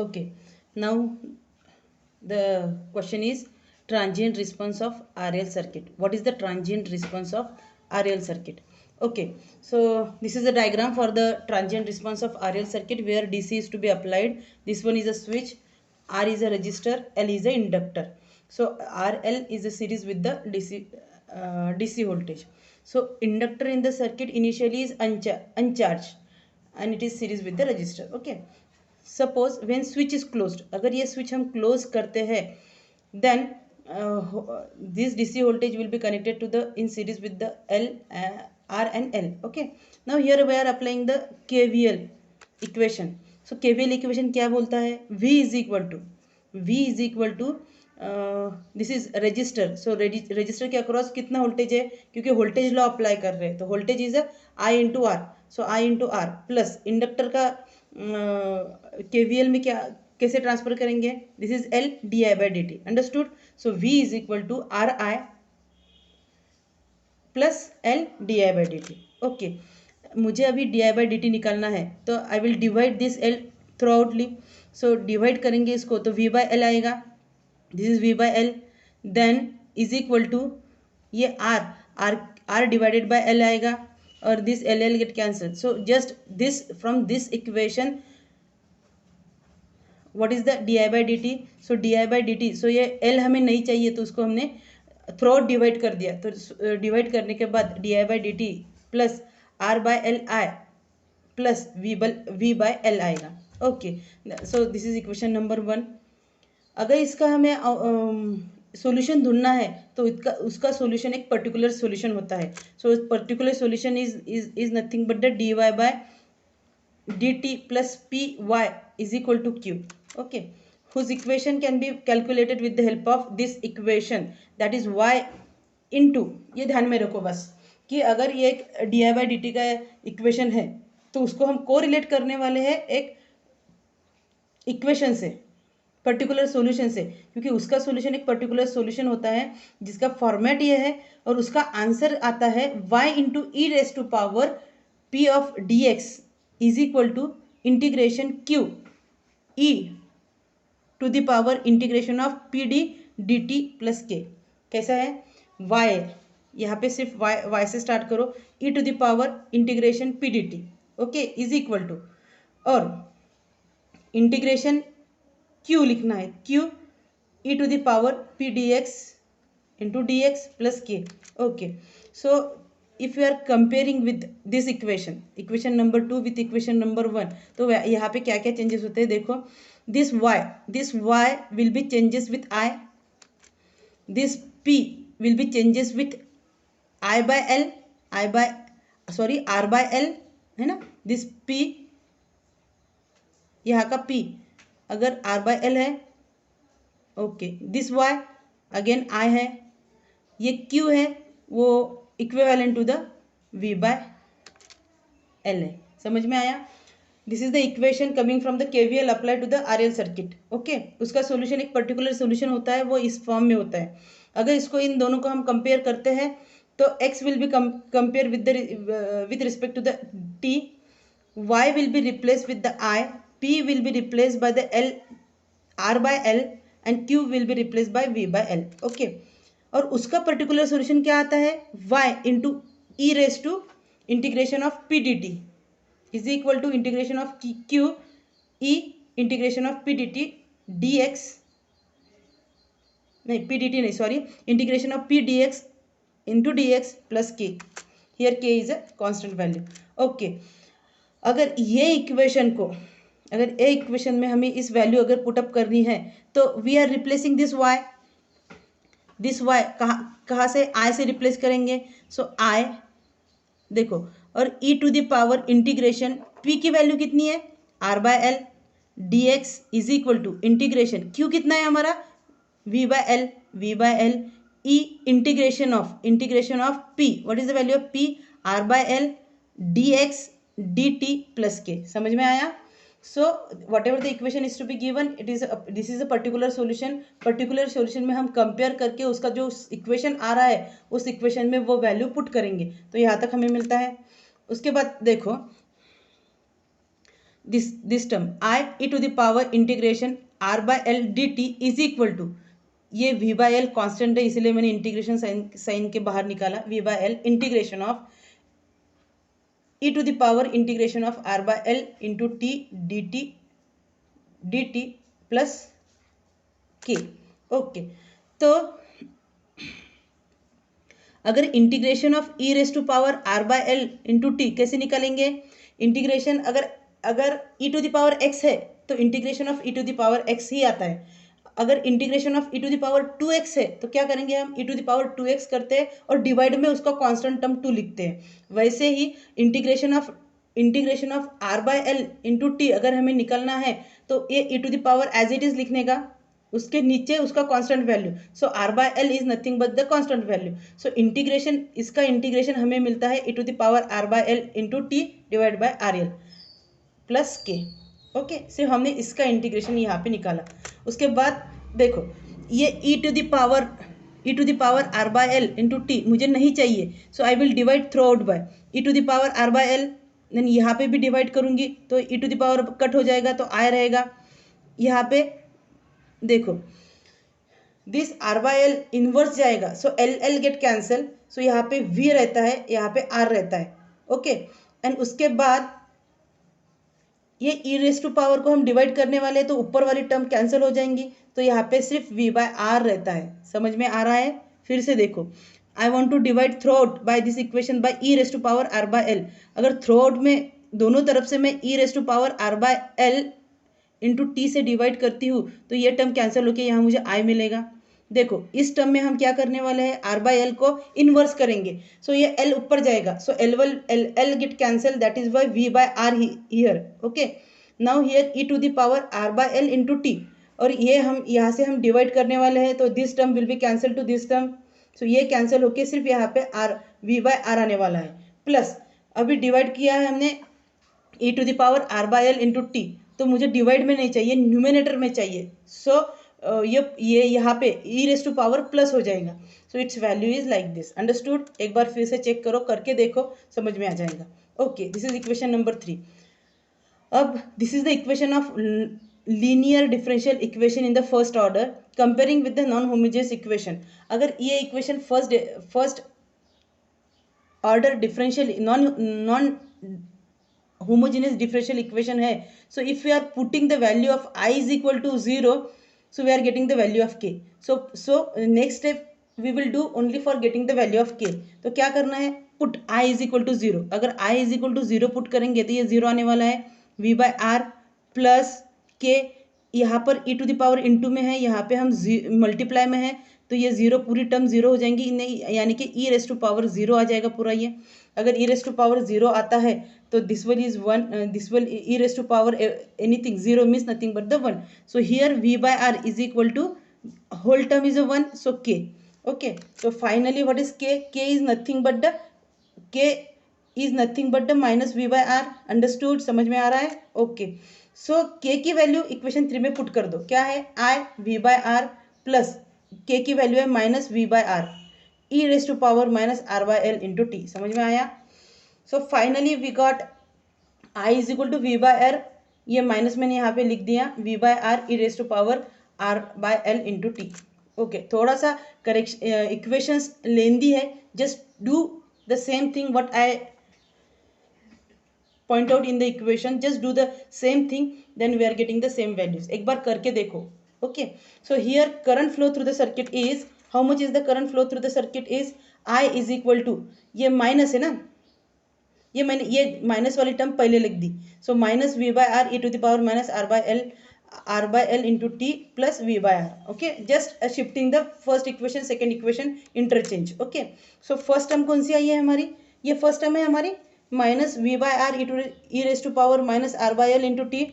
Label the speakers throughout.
Speaker 1: Okay, now the question is transient response of RL circuit. What is the transient response of RL circuit? Okay, so this is a diagram for the transient response of RL circuit where DC is to be applied. This one is a switch, R is a resistor, L is a inductor. So RL is a series with the DC voltage. So inductor in the circuit initially is uncharged and it is series with the resistor. Okay, suppose when switch is closed, अगर ये switch हम close करते हैं then this DC voltage will be connected to the in series with the L R and L. Okay, now here we are applying the KVL equation. So KVL equation क्या बोलता है? V is equal to this is resistor. So resistor के across कितना voltage है? क्योंकि voltage law apply कर रहे हैं तो voltage is I into R. So I into R plus inductor का केवीएल में क्या कैसे ट्रांसफर करेंगे? This is L di by dt. Understood? So V is equal to RI plus L di by dt. Okay, मुझे अभी di by dt निकालना है तो I will divide this L throughout. So divide करेंगे इसको तो V by L आएगा. This is V by L then is equal to ये R डिवाइडेड बाय L आएगा और this L gate cancel. So just this from this equation what is the di by dt. So di by dt, सो ये L हमें नहीं चाहिए तो उसको हमने थ्रू आउट डिवाइड कर दिया. तो डिवाइड करने के बाद di by dt plus R by L I plus V by L आएगा. Okay, so this is equation number 1. अगर इसका हमें सॉल्यूशन ढूंढना है तो उसका सॉल्यूशन एक पर्टिकुलर सॉल्यूशन होता है. So particular solution is nothing but the dy by dt plus py is equal to q. Okay, whose equation can be calculated with the help of this equation, that is y into, ये ध्यान में रखो बस कि अगर ये एक dy by dt का इक्वेशन है तो उसको हम कोरिलेट करने वाले हैं एक इक्वेशन से, पर्टिकुलर सॉल्यूशन से, क्योंकि उसका सॉल्यूशन एक पर्टिकुलर सॉल्यूशन होता है जिसका फॉर्मेट ये है और उसका आंसर आता है y into e raise to power p of dx is equal to integration q e to the power integration of p d d t plus k. कैसा है? y, यहाँ पे सिर्फ y से स्टार्ट करो, e to the power integration P D T. Okay, is equal to और integration q लिखना है, q e to the power P D X into D X plus के. Okay, so if you are comparing with this equation number 2 with equation number 1, तो यहाँ पे क्या क्या changes होते हैं देखो. This y will B changes with I, this p will B changes with R by L है ना. दिस p, यहाँ का p अगर R by L है. Okay, this y again I है, ये q है वो equivalent to the V by L है. समझ में आया? This is the equation coming from the KVL apply to the RL circuit. Okay, उसका सॉल्यूशन एक पर्टिकुलर सॉल्यूशन होता है, वो इस फॉर्म में होता है. अगर इसको इन दोनों को हम कंपेयर करते हैं तो x will be compare with respect to the t, y will be replace with the I, p will be replace by the L R by L and q will be replace by V by L. Okay, और उसका particular solution क्या आता है? y into e raise to integration of p D t is equal to integration of q e integration of p D t d x, नहीं P D T नहीं sorry, integration of p D X into D X plus के. Here के is a constant value. Okay, अगर ये equation में हमें इस value अगर पुटअप करनी है तो we are replacing this y कहाँ से? I से रिप्लेस करेंगे. सो I देखो, और e to the power integration p की वैल्यू कितनी है? R by L dx is equal to integration q कितना है हमारा? V by L e integration of p. What is the value of p? R by L dx dt plus k. समझ में आया? So whatever the equation is to be given, this is a particular solution में हम compare करके उसका जो equation आ रहा है उस इक्वेशन में वो वैल्यू पुट करेंगे. तो यहाँ तक हमें मिलता है. उसके बाद देखो, this term I e to the power integration R by L d t is equal to, ये वी बाय एल कॉन्स्टेंट है इसलिए मैंने इंटीग्रेशन साइन के बाहर निकाला, V by L integration of E to the power integration of R by L into t d t plus के। Okay, तो अगर integration of e raise to power R by L into t कैसे निकालेंगे? Integration अगर E to the power X है तो integration of E to the power X ही आता है। अगर integration of E to the power 2x है तो क्या करेंगे हम? ई टू द पावर 2x करते हैं और डिवाइड में उसका कांस्टेंट टर्म 2 लिखते हैं। वैसे ही integration of R by L into T अगर हमें निकलना है तो ये E to the power as it is लिखने का, उसके नीचे उसका constant value, so R by L is nothing but the constant value. So integration, इसका इंटीग्रेशन हमें मिलता है E to the power R by L into T divide by R L plus के। ओके, सिर्फ हमने इसका इंटीग्रेशन यहाँ पे निकाला। उसके बाद देखो ये E to the power R by L into T मुझे नहीं चाहिए, so I will divide throughout by E to the power R by L, then यहाँ पे भी डिवाइड करूँगी तो E to the power cut हो जाएगा तो आई रहेगा। यहाँ पे देखो this R by L inverse जाएगा, so L L get cancel, so यहाँ पे वी रहता है, यहाँ पे आर रहता है। ओके, एंड उसके बाद ये ई रेस टू पावर को हम डिवाइड करने वाले हैं तो ऊपर वाली टर्म कैंसिल हो जाएंगी, तो यहाँ पे सिर्फ वी बाय आर रहता है। समझ में आ रहा है? फिर से देखो, I want to divide throughout by this equation by E raise to power R by L. अगर थ्रू आउट में दोनों तरफ से मैं E raise to power R by L into T से डिवाइड करती हूँ तो ये टर्म कैंसिल होकर यहाँ मुझे आई मिलेगा। देखो इस टर्म में हम क्या करने वाले हैं? आर बाय एल को इनवर्स करेंगे, सो ये एल ऊपर जाएगा, so L get cancel, that is why V by R here. Okay, now here E to the power R by L into T, और ये हम यहाँ से हम डिवाइड करने वाले हैं तो this term will be cancel to this term, so ये कैंसिल होके सिर्फ यहाँ पे आर वी बाय आर आने वाला है। प्लस अभी डिवाइड किया है हमने E to the power R by L into T, तो मुझे डिवाइड में नहीं चाहिए, न्यूमिनेटर में चाहिए। सो ये यहाँ पे ई रेस टू पावर प्लस हो जाएगा, so it's value is like this. Understood? एक बार फिर से चेक करो, करके देखो, समझ में आ जाएगा। Okay, this is equation number 3। अब this is the equation of linear differential equation in the first order comparing with the non homogeneous equation. अगर ये equation first order differential non homogeneous differential equation है, so if we are putting the value of I is equal to 0, so we are getting the value of k. So next step we will do only for getting the value of k. तो क्या करना है? put I is equal to 0. अगर I is equal to 0 put करेंगे तो ये 0 आने वाला है, v by r plus k, यहाँ पर e to the power into में है, यहाँ पे हम मल्टीप्लाई में है तो ये 0 पूरी टर्म 0 हो जाएंगी, नहीं यानी कि e रेस टू पावर 0 आ जाएगा पूरा ये। अगर e रेस टू पावर 0 आता है तो this will is 1, this will e raise to power anything 0 means nothing but the 1, so here v by r is equal to whole term is a 1, so k. Okay, so finally what is k? k is nothing but the minus v by r. understood? समझ में आ रहा है? Okay, सो k की value equation 3 में put कर दो, क्या है? i v by r plus k की वैल्यू है minus v by r e raise to power minus r by l into t. समझ में आया? So finally we got i is equal to v by r, ये minus मैंने यहाँ पे लिख दिया, v by r e raise to power r by l into t. Okay, थोड़ा सा करेक्शन इक्वेशंस लेंदी है, just do the same thing what I point out in the equation, just do the same thing, then we are getting the same values. एक बार करके देखो। Okay, so here current flow through the circuit is, how much is the current flow through the circuit is I is equal to, ये minus है ना, ये मैंने ये माइनस वाली टर्म पहले लिख दी, so minus V by R E to the power minus R by L into T plus V by R. Okay, just shifting the first equation second equation interchange. Okay, so first term कौन सी आई है हमारी? ये first term है हमारी minus V by R e raise to power minus R by L into t,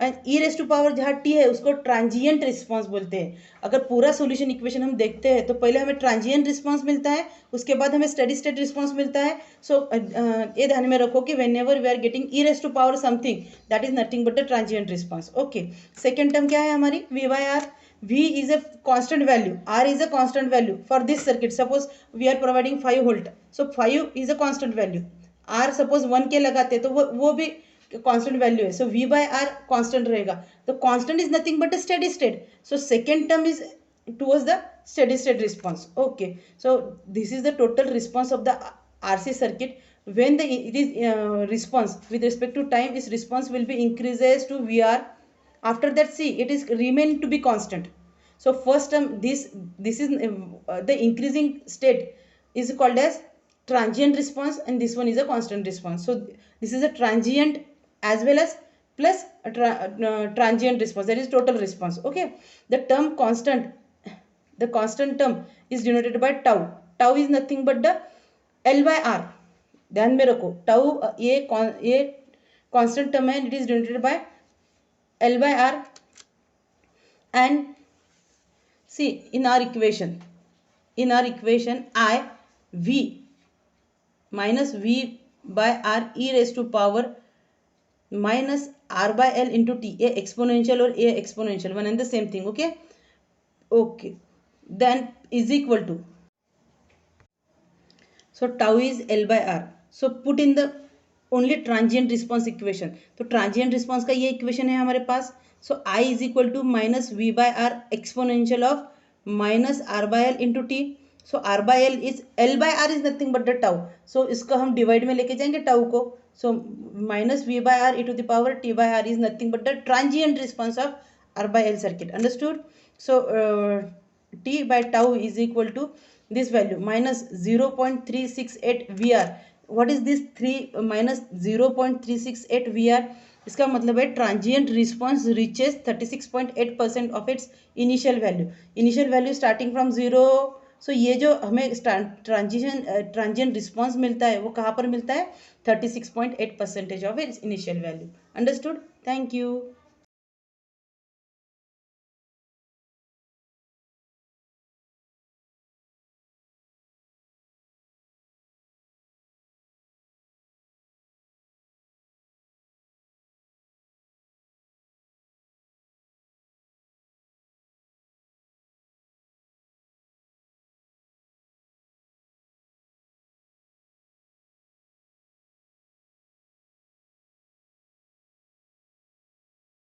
Speaker 1: and e raise to power जहाँ t है उसको ट्रांजिएंट रिस्पांस बोलते हैं। अगर पूरा सॉल्यूशन इक्वेशन हम देखते हैं तो पहले हमें ट्रांजिएंट रिस्पांस मिलता है, उसके बाद हमें स्टेडी स्टेट रिस्पांस मिलता है। सो ये ध्यान में रखो कि whenever we are getting e raise to power something, that is nothing but the transient response. Okay, second term क्या है हमारी? V by R, v is a constant value, r is a constant value for this circuit. Suppose we are providing 5 volt, so 5 is a constant value, r suppose 1 के लगाते तो वो भी constant value है, सो v bye are constant रहेगा, तो constant is nothing but a steady state, so second term is towards the steady state response. Okay, so this is the total response of the RC circuit. When the it is response with respect to time, its response will be increases to VR. After that, see, it is remain to be constant. So first term, this is the increasing state is called as transient response, and this one is a constant response. So this is a transient as well as plus a transient response, that is total response. Okay, the term constant, the constant term is denoted by tau. Tau is nothing but the L by R. ध्यान में रखो, tau ये constant term है, it is denoted by L by R. And see, in our equation I V minus V by R e raised to power minus R by L into T, a exponential और a exponential, one and the same thing. Okay, then is equal to, so tau is L by R. So put in the only transient response equation. तो transient response का ये equation है हमारे पास. So I is equal to minus V by R exponential of minus R by L into T. So R by L is, L by R is nothing but the tau. So इसको हम divide में लेके जाएंगे tau को. So minus V by R e to the power T by R is nothing but the transient response of R by L circuit. Understood? So T by tau is equal to this value minus 0.368 VR. What is this 3 minus 0.368 VR? इसका मतलब है transient response reaches 36.8% of its initial value. Initial value starting from 0. सो ये जो हमें transient response मिलता है वो कहाँ पर मिलता है? 36.8% of its initial value. Understood? Thank you.